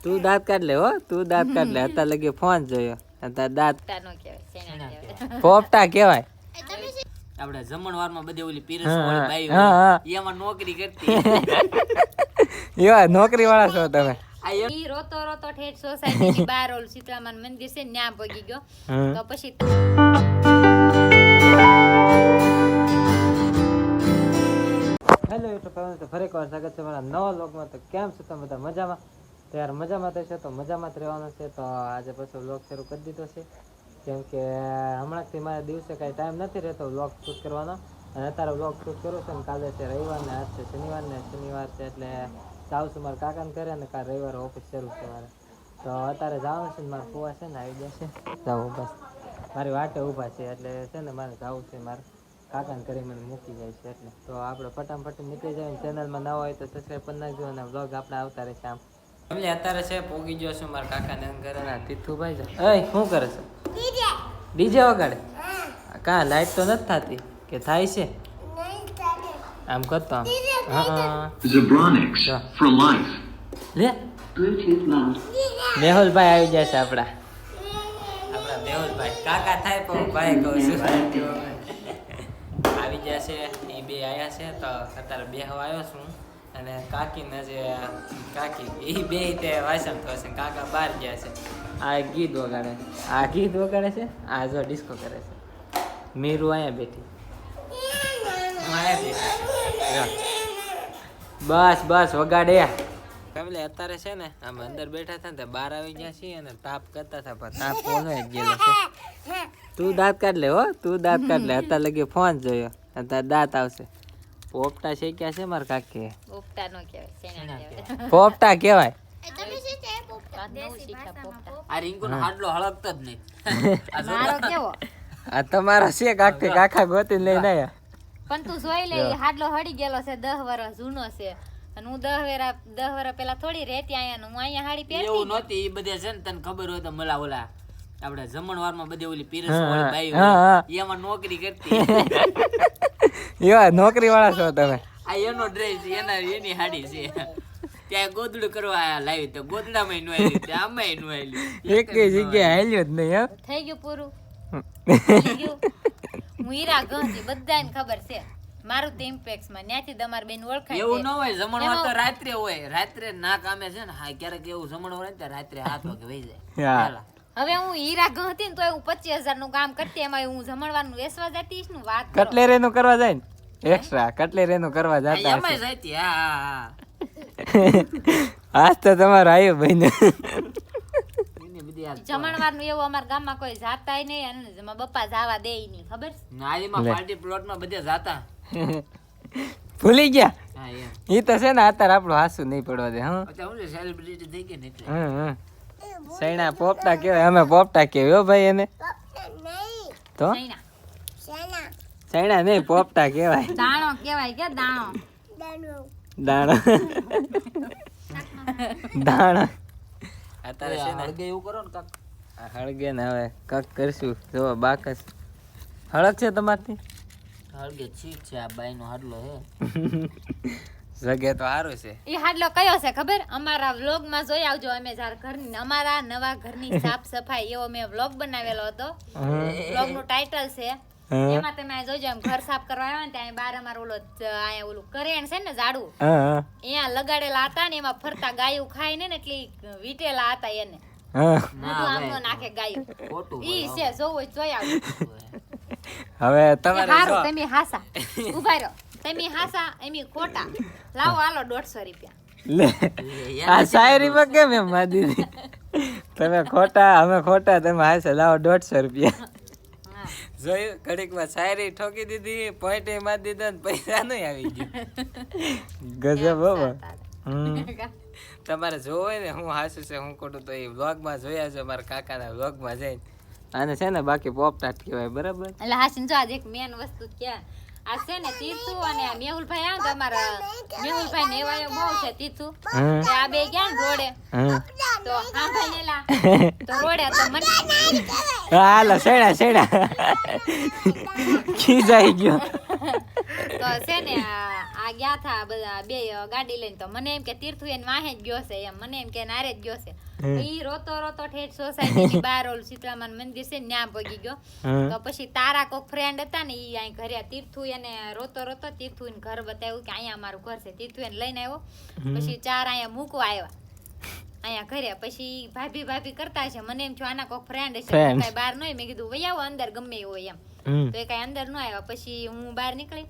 તું દાંત કાઢ લે હો, તું દાંત કાઢ લે. અત્યારે લગી ફોન જોયો, અત્યારે દાંત પોપટા કેવાય. આપણે જમણવારમાં બધી ઓલી પીરસ વાળી બાઈ હોય એમાં નોકરી કરતી. એવા નોકરી વાળા છો તમે. ઈ રોતો રોતો ઠેઠ સોસાયટીની બહાર ઓલું શીતળામાન મંદિર છે ન્યા પગી ગયો. તો પછી હેલો યુટ્યુબ ફેમિલી, તો ફરી એકવાર સ્વાગત છે મારા નવા વ્લોગમાં. તો કેમ છો તમે બધા? મજામાં? તો યાર મજામાં થશે તો મજામાં જ રહેવાનું છે. તો આજે પછી વ્લોગ શરૂ કરી દીધો છે, કેમ કે હમણાંથી મારા દિવસે કાંઈ ટાઈમ નથી રહેતો વ્લોગ શૂટ કરવાનો. અને અત્યારે વ્લોગ શૂટ કરું છું ને કાલે છે રવિવાર ને આજ છે શનિવાર ને શનિવાર છે એટલે જાઉં છું મારા કાકાને ઘરે ને કાલે રવિવારે ઓફિસ શરૂ છે મારે. તો અત્યારે જવાનું છે ને મારા ફુવા છે ને આવી જશે, જાઉં બસ મારી વાટે ઊભા છે એટલે છે ને મારે જવું છે. મારે કાકાને કરી મને મૂકી જાય છે એટલે તો આપણે ફટાફટ નીકળી જાય. ચેનલમાં નવા હોય તો સબસ્ક્રાઈબ કરી નાખજો અને વ્લોગ આપણે આવતા રહેશે. આમ અત્યારે છે પોગી ગયો છું મારા કાકાને ઘરે ના તીથુભાઈ છે. એ શું કરે છે? ડીજે વગાડે? કા લાઈટ તો નથી થતી કે થાય છે? આમ કરતો Zebronics for life. લે Bluetooth mode. મેહુલભાઈ આવી જશે આપણા મેહુલભાઈ. કાકા થાય પણ ભાઈ કહું છું આવી જશે. એ બે આવ્યા છે તો અત્યારે બેહવા આવ્યો છું. અને કાકીને જે કાકી એ બે તે વાસણ થશે, કાકા બહાર ગયા છે. આ ગીત વગાડે, આ ગીત વગાડે છે. આ જો ડિસ્કો કરે છે. મીરુ અહીંયા બેઠી, બસ બસ વગાડે. ફેમિલી અત્યારે છે ને આમ અંદર બેઠા હતા ને બહાર આવી ગયા છીએ અને તાપ કરતા હતા પણ તાપ કોનો જ ગયેલો છે. તું દાંત કાઢ લે હો, તું દાંત કાઢ લે. અત્યારે લગી ફોન જોયો, અત્યારે દાંત આવશે. પોપટા શેક્યા છે મારા કાકી. પોપટા નો કહેવાય, પોપટા કહેવાય. આ રીંગુનો હાડલો હળકતો જ નહીં. મારો કેવો આ તમારો છે કાકી, કાકા ગોતીને લઈને આવ્યા. પણ તું જોઈ લે, હાડલો હળી ગયેલો છે, 10 વર્ષ જૂનો છે. અને હું 10 વર્ષ પેલા થોડી રહેતી અહીંયા, હું અહીંયા હાડી પહેરતી. એવું નહોતી. એ બધે છે ને તને ખબર હોય તો મલા ઓલા આપણે જમણવારમાં બધી ઓલી પીરસ વાળી બાઈ હોય એમાં નોકરી કરતી. એવા નોકરી વાળા છો તમે. આ એનો ડ્રેસ એની હાડી છે. ત્યાં ગોદડું કરવા લાવી તો ગોદડામાં નો આવી, આમાં નો આવી. એક જગ્યાએ હાલ્યો જ નહીં. હા થઈ ગયું પૂરું, થઈ ગયું. હું હીરા ગંજી, બધાને ખબર છે મારું તો ઇમ્પેક્સ માં ત્યાંથી તમારી બેન ઓળખાય. એવું ન હોય. જમણવાર તો રાત્રે હોય. રાત્રે ના કામે છે ને હા ક્યારેક એવું જમણવાર હોય ને રાત્રે 7 વાગે વહી જાય. હવે હું હીરા ગંતી ને તો હું 25,000 નું કામ કરતી, એમાં હું જમણવાનું વેસવા જતી છું. વાત કટલેરી નું કરવા જાય ને એક્સ્ટ્રા કટલેરી નું કરવા જતા એમાં જતી. હા આજ તો તમારું આવ્યું ભાઈ. જમણવાર નું એવું અમારા ગામમાં કોઈ જાતાય નહીં અને મારા બપ્પા જાવા દે નહીં. ખબર નારીમાં પાર્ટી પ્લોટ માં બધે જાતા. ભૂલી ગયા. હા એમ. ઈ તો છે ને અત્યારે આપણું હાસું નહીં પડવા દે. હા અત્યારે હું સેલિબ્રિટી થઈ ગઈ ને એટલે. સૈણા પોપટા કહેવાય, અમે પોપટા કહેવાય હો ભાઈ એને. તો સૈણા નહીં પોપટા કહેવાય. દાણો કહેવાય કે દાણો દાણો દાણો. અત્યારે છે ને હળગે એવું કરો ને કાક. હળગે ને હવે કાક કરશું. જો બાકસ હળગ છે તમારથી? હળગે છીક છે. આ બાઈ નો હાડલો હે. જગ્યા તો સારું છે. ઈ હાડલો કયો છે ખબર? અમારા વ્લોગ માં જોઈ આવજો. અમે જ્યારે ઘરની અમારા નવા ઘરની સાફ સફાઈ એવો મેં વ્લોગ બનાવેલો હતો. વ્લોગ નું ટાઇટલ છે એમાં તમે જોજો. એમ ઘર સાફ કરવા આવ્યા ને ત્યાં બહાર અમારો અહીંયા ઓલું કરેણ છે ને ઝાડુ, અહીંયા લગાડેલા હતા ને એમાં ફરતા ગાયું ખાય ને એટલી વીટેલા હતા એને. બધું આમનો નાખે ગાયું. ઈ છે, જોવો જોઈ આવજો. હવે તમારે હારું તમે હાસા ઉભા રહો. તમે હાસા એમી ખોટા લાવો હાલો 150 રૂપિયા. લે આ શાયરીમાં કેમ એમ મા દીદી? તમે ખોટા અમે ખોટા, તમે હાસે લાવો 150 રૂપિયા. જોયું ઘડીકમાં શાયરી ઠોકી દીધી, પોઈન્ટ મારી દીધા ને પૈસા નહીં આવી ગયું. ગજબ બાબા. તમારે જોવો હોય ને હું હાસું છે હું ખોટું તો એ વ્લોગમાં જોયા છો મારા કાકાના વ્લોગમાં જઈને. આને છે ને બાકી પોપટા કહેવાય બરાબર. એટલે હાસીન જો આજ એક મેન વસ્તુ ક્યાં આ છે ને તીથુ અને મેહુલભાઈ આ તમારા મેહુલભાઈ ને એવા બહુ છે તીથુ. આ બે ગયા ને રોડે તો સાંભળી લેલા તો રોડે તો મને હાલો સેડા સેડા કી જાય ગયો. તો છે ને આ ગયા થા બધા બે ગાડી લઈને તો મને એમ કે તીર્થુ એને વાહે જ ગયો છે એમ મને એમ કે નારે જ ગયો છે ઈ રોતો રોતો ઠેઠ સોસાયટી ની બહાર ઓલું શીતળામાનું મંદિર છે ને ન્યા પગી ગયો તો પછી તારા કોક ફ્રેન્ડ હતા ને ઈ અહીં ઘરે તીર્થુ એને રોતો રોતો તીર્થુ એને ઘર બતાવ્યું કે અહીંયા અમારું ઘર છે તીર્થુ એને લઈને આવ્યો પછી ચાર અહીંયા મૂકવા આવ્યા અહીંયા ઘરે પછી ભાભી ભાભી કરતા છે મને એમ છું આના કોક ફ્રેન્ડ છે કઈ બહાર નહીં મેં કીધું વહી આવો અંદર ગમે એ હોય એમ તો એ કઈ અંદર ન આવ્યા પછી હું બહાર નીકળી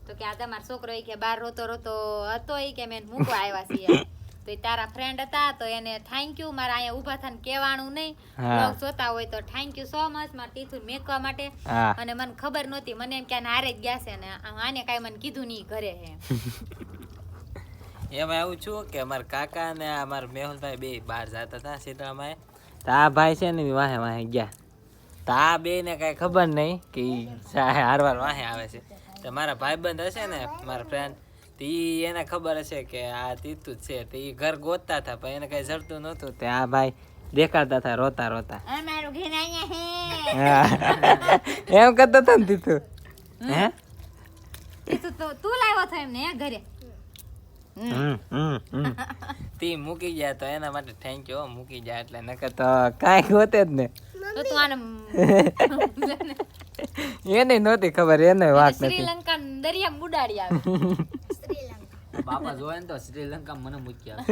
તો કે આ તમારો છોકરો એ કે બહાર રોતો રોતો હતો એ કે મેં મૂકવા આવ્યા છીએ તો એ તારા ફ્રેન્ડ હતા તો એને થેન્ક યુ મારા અહીંયા ઊભા થઈને કહેવાનું નહીં બ્લોગ જોતા હોય તો થેન્ક યુ સો મચ મારા તીર્થુ મેકવા માટે અને મને ખબર નહોતી મને એમ કે હારે જ ગયા છે ને આને કાંઈ મને કીધું નહીં ઘરે હે એમાં એવું છું કે અમારા કાકા ને અમારા મેહુલભાઈ બે બહાર જતા હતા શીતળામાં તો આ ભાઈ છે ને વાહે વાહે ગયા તો આ બે ને કઈ ખબર નહીં કે હારવાર વાહે આવે છે તો મારા ભાઈબંધ હશે ને મારા ફ્રેન્ડ તો એને ખબર હશે કે આ તીતું જ છે તો એ ઘર ગોતતા હતા પણ એને કઈ જડતું નહોતું તે આ ભાઈ દેખાડતા હતા રોતા રોતા એમ કરતા હતા ને તીતું હે તીર્થુ તો તું લાવ્યો છો એમને ઘરે તી મૂકી ગયા તો એના માટે થેન્ક યુ મૂકી જાય એટલે નકર તો કાંઈ હોતે જ ને તો તું આને એને નહોતી ખબર એને વાત નથી શ્રીલંકા દરિયા ઉડાડી આવે બાપા જોયે ને તો શ્રીલંકા મને મૂક્યા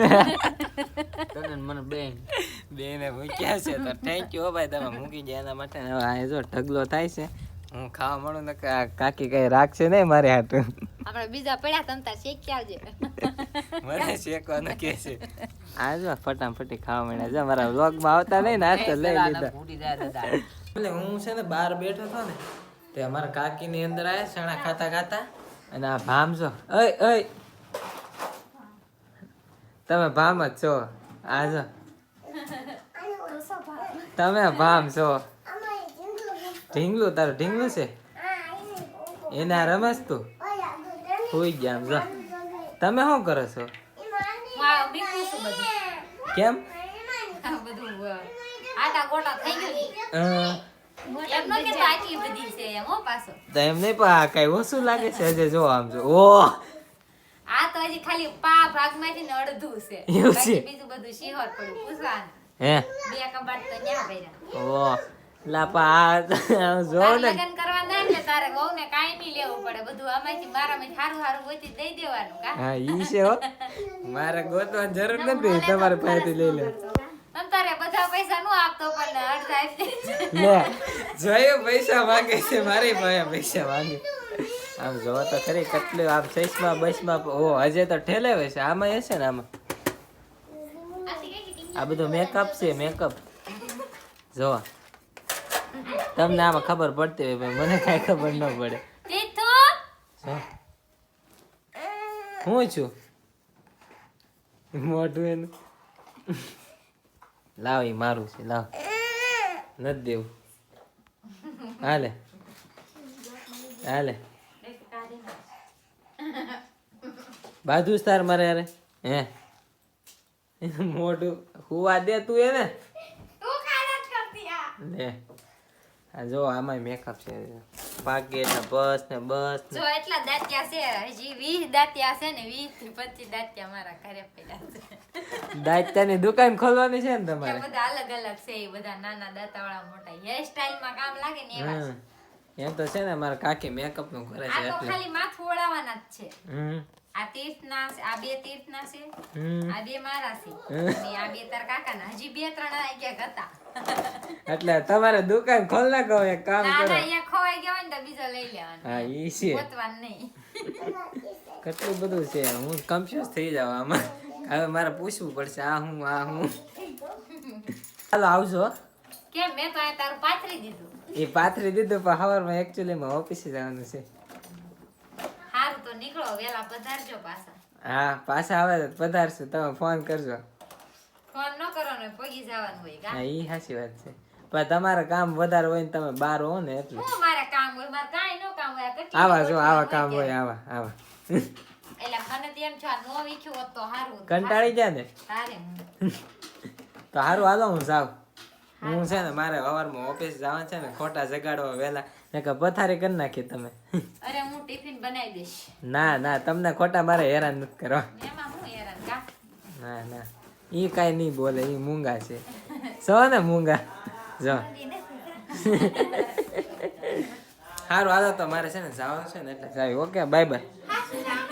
તને ને મને બેને મૂક્યા છે તો થેન્ક યુ ભાઈ તમે મૂકી જાય એના માટે હવે આ જો ઢગલો થાય છે હું ખાવા મળું ને કાકી કઈ રાખશે નહીં મારે હાટું આપણે બીજા પડ્યા તમતા શેકી આવજે મને શેકવાનું કે છે આ જો ફટાફટી ખાવા મળ્યા જો મારા વ્લોગમાં આવતા નહીં ને આજ તો લઈ લીધા ફૂટી જાય દાદા એટલે હું છે ને બહાર બેઠો હતો ને તે અમારા કાકી ની અંદર આયા ચણા ખાતા ખાતા અને આ ભામ છો ઓય ઓય તમે ભામ જ છો આ જો તમે ભામ છો ઢીંગલું તારું ઢીંગલું છે એના રમસ તું હોઈ ગયા આમ જો તમે શું કરો છો વાહ બીકું છું બધું કેમ આ બધું આટા ગોટા થઈ ગયું એમ ન કે આટલી બધી છે એમ હો પાછો તો એમ નહીં પણ આ કઈ ઓછું લાગે છે હજે જો આમ જો ઓ આ તો હજી ખાલી પા ભાગમાંથી ને અડધું છે એવું છે? બાકી બીજું બધું શિહોર પડ્યું પૂછવાનું હે બે કબાટ તો ન્યા ભર્યા ઓ લાપા આ જો તારે ને લગન કરવા ના એટલે તારે વહુને કાંઈ નહીં લેવું પડે બધું આમાંથી મારામાંથી હારું હારું ગોતી દઈ દેવાનું કા હા ઈ છે હો મારે ગોતવાની જરૂર નથી તમારે પાસેથી લઈ લે તમ તારે બધા પૈસા નું આપતો પણ અડધા આપી દેજે. લે જોયું પૈસા માંગે છે મારી પાસે પૈસા માંગે આમ જો તો ખરી કેટલું આમ ચશ્મા બસમાં ઓ હજે તો ઠેલે હોય છે આમાં હશે ને આમાં આ બધું મેકઅપ છે મેકઅપ જો તમને આમાં ખબર પડતી હોય ભાઈ મને કાંઈ ખબર ન પડે તીર્થુ હું છું મોઢું એનું લાવ ઈ મારું છે લાવ નથી દેવું હાલે હાલે બાજુ તાર મારે યાર હે મોઢું હુવા દે તું એને તું કારજ કરતી આ લે આ જો આમાં મેકઅપ છે ભાગે ને બસ ને જો એટલા દાંતિયા છે હજી 20 દાંતિયા છે ને 20 થી 25 દાંતિયા મારા ઘરે પડ્યા છે દાંતની દુકાન ખોલવાની છે ને એ તમારે બધા અલગ અલગ છે એ બધા નાના દાંતાવાળા મોટા હેર સ્ટાઇલ માં કામ લાગે ને એવા છે. એમ તો છે ને મારા કાકી મેકઅપ નું કરે છે આ તો એટલે ખાલી માથું ઓળાવાના જ છે હમ આ તીર્થના છે, આ બે તીર્થના છે, હમ. આ બે મારા છે અને આ બે તાર કાકાના હજી બે ત્રણ આ ક્યાંક હતા એટલે તમારે દુકાન ખોલ નાખો એક કામ ના કરો ના અહીંયા ખોવાઈ ગયા હોય ને તો બીજો લઈ લેવાનો હા ઈ છે ગોતવાનું નહીં કેટલું બધું છે હું કન્ફ્યુઝ થઈ જાવ આમાં હવે મારે પૂછવું પડશે આ હું ચાલો આવજો કેમ મેં તો આ તારું પાથરી દીધું એ પાથરી દીધું પણ સવારમાં એકચ્યુઅલીમાં ઓફિસે જવાનું છે હારું તો નીકળો વેલા પધારજો પાછા હા પાછા આવે તો પધારશું તમે ફોન કરજો ફોન ન કરો ને પગી જવાનું હોય કા હા ઈ સાચી વાત છે પણ તમારે કામ વધારે હોય ને તમે બહાર હો ને એટલે હું મારે કામ હોય મારે કાંઈ ન કામ હોય આ કેટલી આવા જો ગોઠવણ આવા કામ ત્યારે. હોય આવા એટલે મને તો એમ છે આ નો વીખ્યું હોત તો હારું કંટાળી ગયા ને તારે હું તો સારું હાલો હું જાઉં હું છે ને મારે સવારમાં ઓફિસ જવાનું છે ને ખોટા જગાડવા વહેલા કે પથારી કરી નાખી તમે. અરે હું ટિફિન બનાવી દઈશ. ના તમને ખોટા મારે હેરાન નથી કરવા. એમાં હું હેરાન કા? ના ઈ કાઈ નહીં બોલે, ઈ મૂંગા છે. સો ને મૂંગા જો. સારું હાલો તો મારે છે ને જવાનું છે ને એટલે જાય. Okay bye bye.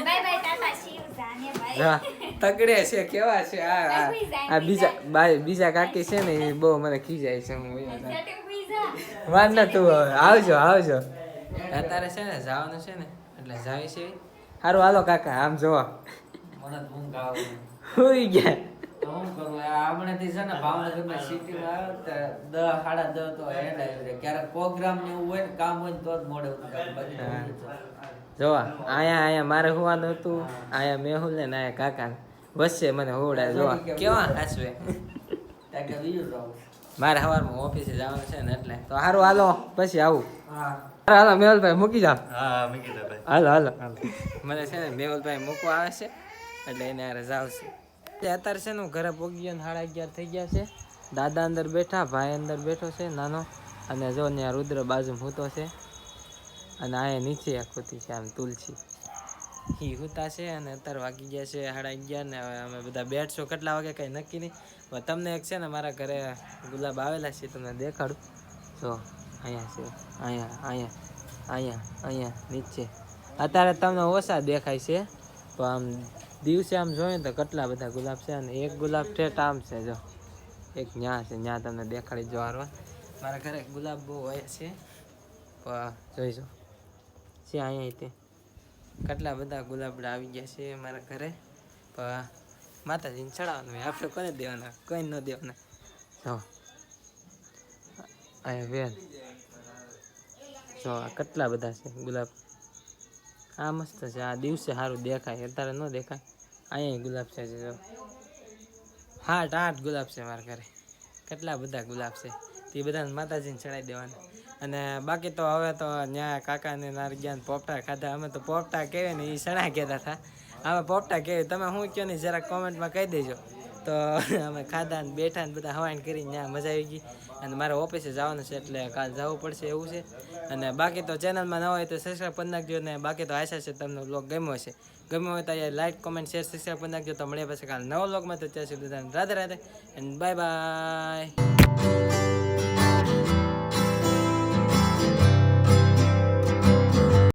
Bye bye Tata C you જાને ભાઈ. હા તગડે છે કેવા છે આ બીજા કાકી છે ને એ બહુ મને ખીજાય છે. હું વાત ના તું હવે આવજો અત્યારે છે ને જવાનું છે ને એટલે જાવી છે. સારું હાલો કાકા આમ જોવા મને તો ઊંઘ આવે સુઈ ગયા. તો હું કરું હમણાંથી છે ને ભાવનગરમાં સિટીમાં આવ્યો તો 10 સાડા 10 તો હેડ આવી જાય. ક્યારેક પ્રોગ્રામ ને એવું હોય ને કામ હોય ને તો જ મોડે ઉઠે. જોવા અહીંયા મારે હોવાનું હતું. અહીંયા મેહુલ ને અહીંયા કાકા વચ્ચે મને હોવડાય જોવા કેવા હાસવે. મારે સવારમાં ઓફિસે જવાનું છે ને એટલે તો સારું હાલો પછી આવું. હાલો મેહુલભાઈ મૂકી જાઓ. હાલો મને છે ને મેહુલભાઈ મૂકવા આવે છે એટલે એને હારે જાવ છે. અત્યારે છે ને હું ઘરે પહોંચી ગયો 11:30 થઈ ગયા છે. દાદા અંદર બેઠા, ભાઈ અંદર બેઠો છે નાનો, અને જો ત્યાં રુદ્ર બાજુ હૂતો છે, અને આ નીચે આખુતી છે આમ તુલસી એ હુતા છે. અને અત્યારે વાગી ગયા છે 11:30 ને હવે અમે બધા બેઠશું કેટલા વાગે કંઈ નક્કી નહીં. હવે તમને એક છે ને મારા ઘરે ગુલાબ આવેલા છે તમને દેખાડું. જો અહીંયા છે, અહીંયા નીચે. અત્યારે તમને ઓછા દેખાય છે પણ આમ દિવસે આમ જોઈએ તો કેટલા બધા ગુલાબ છે. અને એક ગુલાબ ઠેઠ આમ છે, જો એક ન્યા છે, ન્યા તમને દેખાડી જો હારવા. મારા ઘરે ગુલાબ બહુ હોય છે પણ જોઈજો છે અહીંયા તે કેટલા બધા ગુલાબડા આવી ગયા છે મારા ઘરે. પણ માતાજીને ચડાવવાનું હોય, આપણે કોને દેવાના, કોઈ ન દેવાના. જો અહીંયા વેલ જો આ કેટલા બધા છે ગુલાબ. આ મસ્ત છે, આ દિવસે સારું દેખાય, અત્યારે ન દેખાય. અહીંયા ગુલાબ છે જો 8 ગુલાબ છે મારા ઘરે. કેટલા બધા ગુલાબ છે તે બધાને માતાજીને ચડાવી દેવાના. અને બાકી તો હવે તો ત્યાં કાકાને નારગિયાને પોપટા ખાધા. અમે તો પોપટા કહેવાય ને એ સણા કહેતા હતા, અમે પોપટા કહેવાય. તમે શું કહો ને જરાક કોમેન્ટમાં કહી દેજો. તો અમે ખાધા ને બેઠા ને બધા હવાઈન કરીને ત્યાં મજા આવી ગઈ. અને મારે ઓફિસે જવાનું છે એટલે કાલ જવું પડશે એવું છે. અને બાકી તો ચેનલમાં ન હોય તો સબસ્ક્રાઈબ કરી નાખજો. ને બાકી તો આશા છે તમને બ્લોગ ગમ્યો હશે. ગમ્યો હોય તો લાઈક કોમેન્ટ શેર સબસ્ક્રાઈબ કરી નાખજો. તો મળીએ પછી કાલ નવો બ્લોગમાં. તો ત્યાં સુધી Radhe Radhe and bye bye.